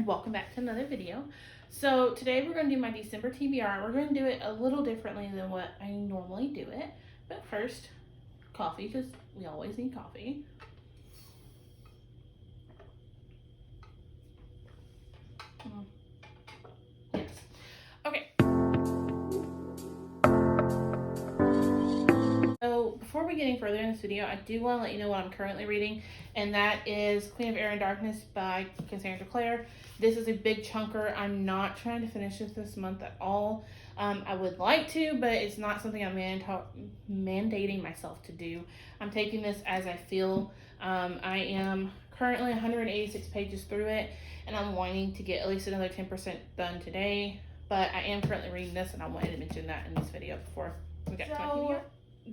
welcome back to another video. So today we're going to do my December TBR. We're going to do it a little differently than what I normally do it. But first, coffee, because we always need coffee. Yes. Okay. So before we get any further in this video, I do want to let you know what I'm currently reading, and that is Queen of Air and Darkness by Cassandra Clare. This is a big chunker. I'm not trying to finish this month at all. I would like to, but it's not something I'm mandating myself to do. I'm taking this as I feel. I am currently 186 pages through it, and I'm wanting to get at least another 10% done today. But I am currently reading this, and I wanted to mention that in this video before we got to my video.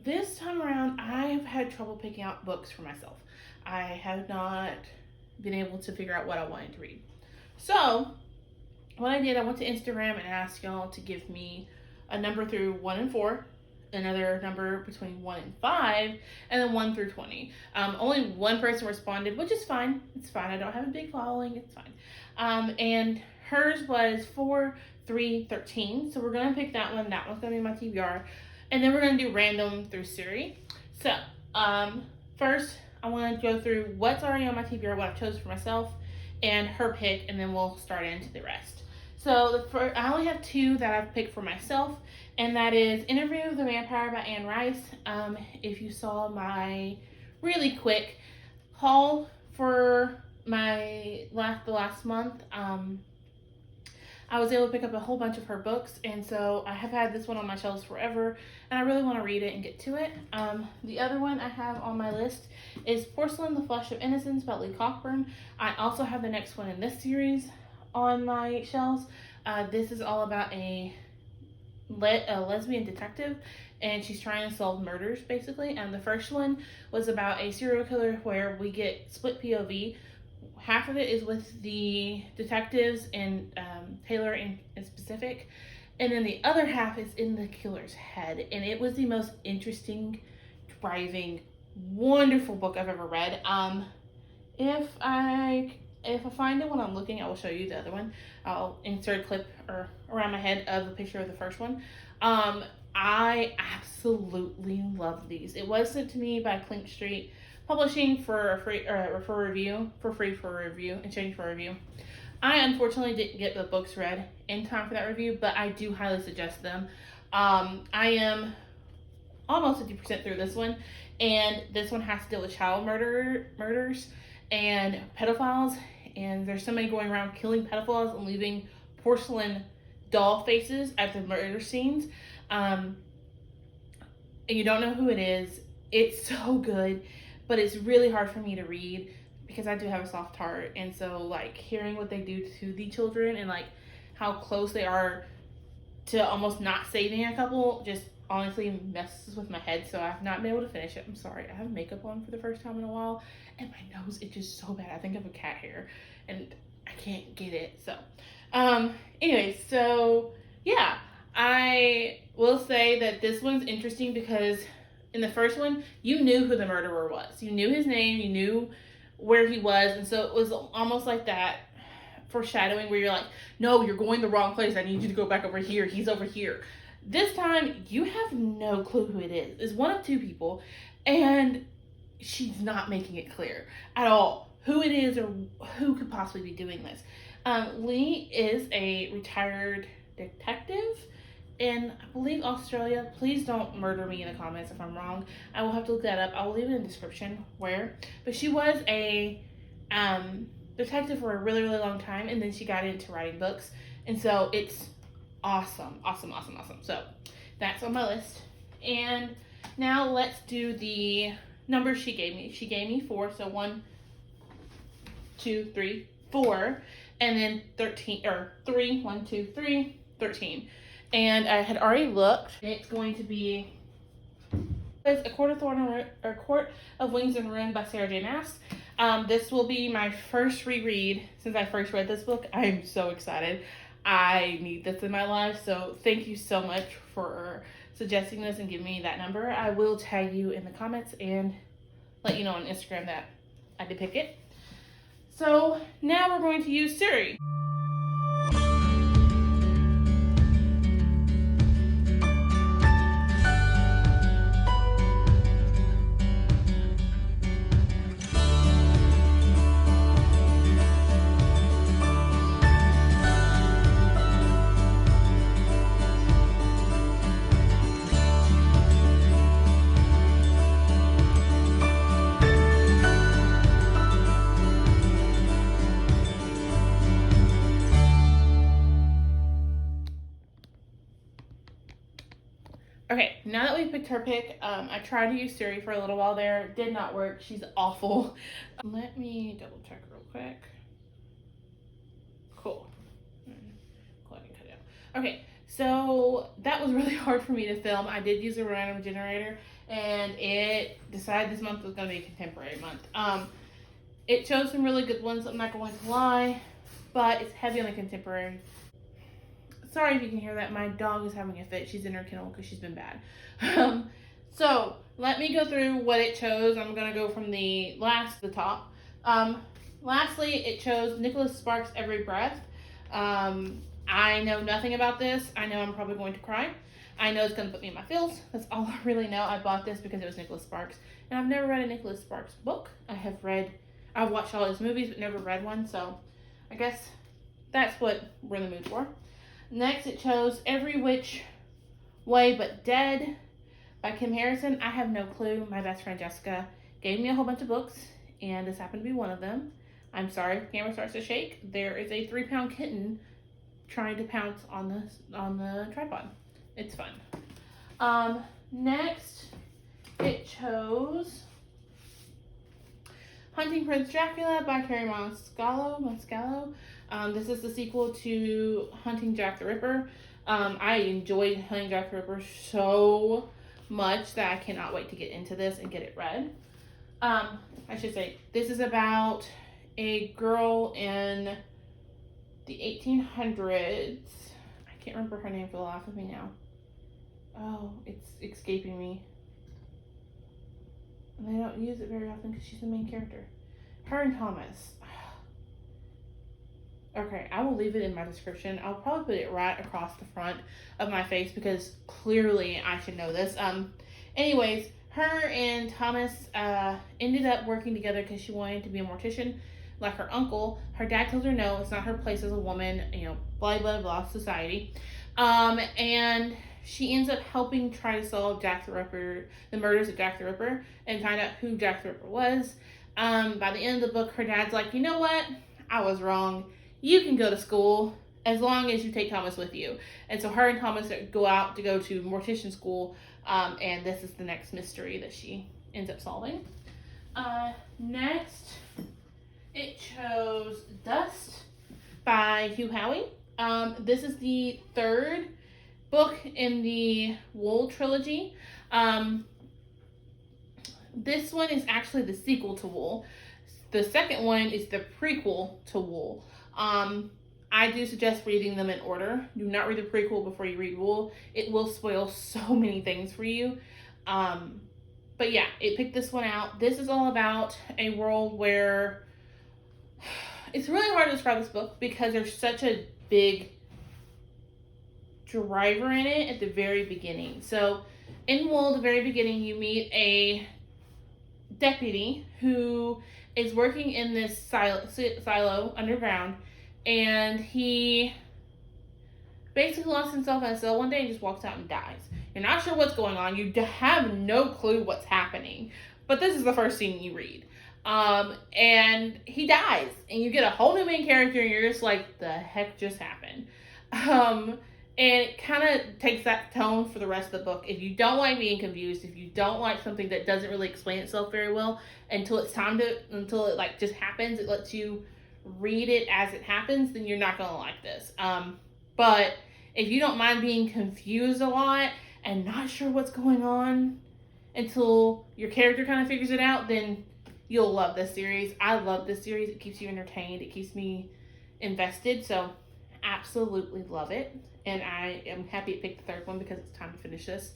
This time around, I have had trouble picking out books for myself. I have not been able to figure out what I wanted to read. So, what I did, I went to Instagram and asked y'all to give me a number through 1 and 4, another number between 1 and 5, and then 1 through 20. Only one person responded, which is fine. It's fine. I don't have a big following. It's fine. And hers was 4, 3, 13. So we're going to pick that one. That one's going to be my TBR. And then we're going to do random through Siri. So, first, I want to go through what's already on my TBR, what I've chosen for myself, and her pick, and then we'll start into the rest. So, I only have 2 that I've picked for myself, and that is Interview with the Vampire by Anne Rice. If you saw my really quick haul for the last month, I was able to pick up a whole bunch of her books, and so I have had this one on my shelves forever, and I really want to read it and get to it. The other one I have on my list is Porcelain, the Flesh of Innocence by Lee Cockburn. I also have the next one in this series on my shelves. This is all about a lesbian detective, and she's trying to solve murders, basically. And the first one was about a serial killer where we get split POV. Half of it is with the detectives and Taylor in specific, and then the other half is in the killer's head. And it was the most interesting, driving, wonderful book I've ever read. If I find it when I'm looking, I will show you the other one. I'll insert a clip or around my head of a picture of the first one. I absolutely love these. It was sent to me by Clink Street Publishing for a free review, in exchange for a review. I unfortunately didn't get the books read in time for that review, but I do highly suggest them. I am almost 50% through this one, and this one has to deal with child murders and pedophiles, and there's somebody going around killing pedophiles and leaving porcelain doll faces at the murder scenes. And you don't know who it is. It's so good, but it's really hard for me to read because I do have a soft heart, and so like hearing what they do to the children and like how close they are to almost not saving a couple just honestly messes with my head. So I've not been able to finish it. I'm sorry. I have makeup on for the first time in a while, and my nose itches so bad. I think I have a cat hair, and I can't get it. So, anyway, so yeah, I will say that this one's interesting because in the first one, you knew who the murderer was. You knew his name, you knew where he was, and so it was almost like that foreshadowing where you're like, no, you're going the wrong place. I need you to go back over here. He's over here. This time, you have no clue who it is. It's one of 2 people, and she's not making it clear at all who it is or who could possibly be doing this. Lee is a retired detective in, I believe, Australia. Please don't murder me in the comments if I'm wrong. I will have to look that up. I will leave it in the description where. But she was a detective for a really, really long time, and then she got into writing books. And so it's awesome. So that's on my list. And now let's do the numbers she gave me. She gave me 4, so 1, 2, 3, 4, and then 13, or 3, 1, 2, 3, 13. And I had already looked. It's going to be A Court of Wings and Ruin by Sarah J. Maas. This will be my first reread since I first read this book. I am so excited. I need this in my life, so thank you so much for suggesting this and giving me that number. I will tag you in the comments and let you know on Instagram that I did pick it. So now we're going to use Siri. Okay, now that we picked her pick, I tried to use Siri for a little while there. Did not work. She's awful. Let me double check real quick. Cool. Go ahead and cut it out. Okay, so that was really hard for me to film. I did use a random generator, and it decided this month was going to be a contemporary month. It chose some really good ones, I'm not going to lie, but it's heavy on the contemporary. Sorry if you can hear that. My dog is having a fit. She's in her kennel because she's been bad. So let me go through what it chose. I'm going to go from the last to the top. Lastly, it chose Nicholas Sparks' Every Breath. I know nothing about this. I know I'm probably going to cry. I know it's going to put me in my feels. That's all I really know. I bought this because it was Nicholas Sparks. And I've never read a Nicholas Sparks book. I've watched all his movies but never read one. So I guess that's what we're in the mood for. Next, it chose Every Which Way But Dead by Kim Harrison. I have no clue. My best friend Jessica gave me a whole bunch of books, and this happened to be one of them. I'm sorry if the camera starts to shake. There is a 3-pound kitten trying to pounce on the tripod. It's fun. Next, it chose Hunting Prince Dracula by Carrie Moscallo. This is the sequel to Hunting Jack the Ripper. I enjoyed Hunting Jack the Ripper so much that I cannot wait to get into this and get it read. I should say, this is about a girl in the 1800s. I can't remember her name for the life of me now. Oh, it's escaping me. And they don't use it very often because she's the main character. Her and Thomas. Okay, I will leave it in my description. I'll probably put it right across the front of my face because clearly I should know this. Anyways, her and Thomas ended up working together because she wanted to be a mortician like her uncle. Her dad tells her no, it's not her place as a woman, blah, blah, blah, society. And she ends up helping try to solve the murders of Jack the Ripper, and find out who Jack the Ripper was. By the end of the book, her dad's like, you know what? I was wrong. You can go to school as long as you take Thomas with you. And so her and Thomas go out to go to mortician school, and this is the next mystery that she ends up solving. Next, it chose Dust by Hugh Howey. This is the third book in the Wool trilogy. This one is actually the sequel to Wool. The second one is the prequel to Wool. I do suggest reading them in order. Do not read the prequel before you read Wool. It will spoil so many things for you. But yeah, it picked this one out. This is all about a world where it's really hard to describe this book because there's such a big driver in it at the very beginning. So in Wool, the very beginning, you meet a deputy who is working in this silo underground, and he basically lost himself in a cell one day and just walks out and dies. You're not sure what's going on. You have no clue what's happening, but this is the first scene you read. And he dies, and you get a whole new main character, and you're just like, the heck just happened? And it kind of takes that tone for the rest of the book. If you don't like being confused, if you don't like something that doesn't really explain itself very well until it like just happens, it lets you read it as it happens, then you're not going to like this. But if you don't mind being confused a lot and not sure what's going on until your character kind of figures it out, then you'll love this series. I love this series. It keeps you entertained. It keeps me invested. So absolutely love it. And I am happy it picked the third one because it's time to finish this.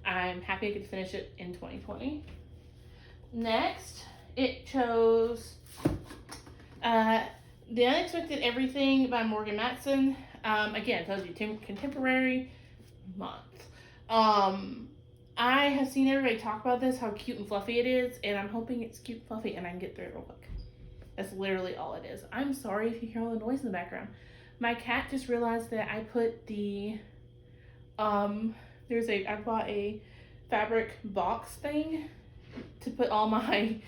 I'm happy I could finish it in 2020. Next, it chose The Unexpected Everything by Morgan Matson. Again, tells you contemporary month. I have seen everybody talk about this, how cute and fluffy it is, and I'm hoping it's cute and fluffy and I can get through it real quick. That's literally all it is. I'm sorry if you hear all the noise in the background. My cat just realized that I put I bought a fabric box thing to put all my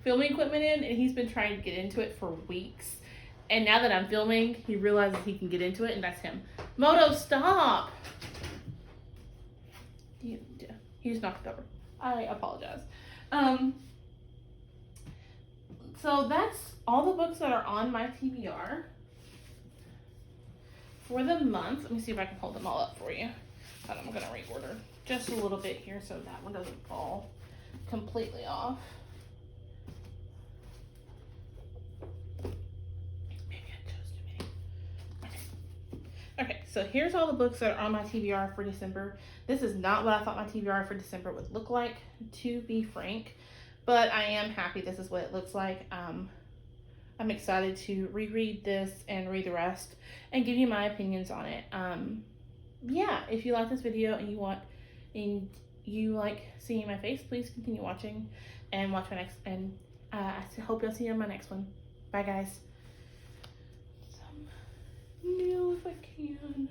filming equipment in, and he's been trying to get into it for weeks. And now that I'm filming, he realizes he can get into it, and that's him. Moto, stop! He just knocked it over. I apologize. So that's all the books that are on my TBR for the month. Let me see if I can hold them all up for you. But I'm gonna reorder just a little bit here so that one doesn't fall completely off. Maybe I chose too many. Okay, so here's all the books that are on my TBR for December. This is not what I thought my TBR for December would look like, to be frank, but I am happy this is what it looks like. I'm excited to reread this and read the rest and give you my opinions on it. Yeah, if you like this video and you like seeing my face, please continue watching and watch my next, and I hope you'll see you on my next one. Bye guys. Some nail if I can.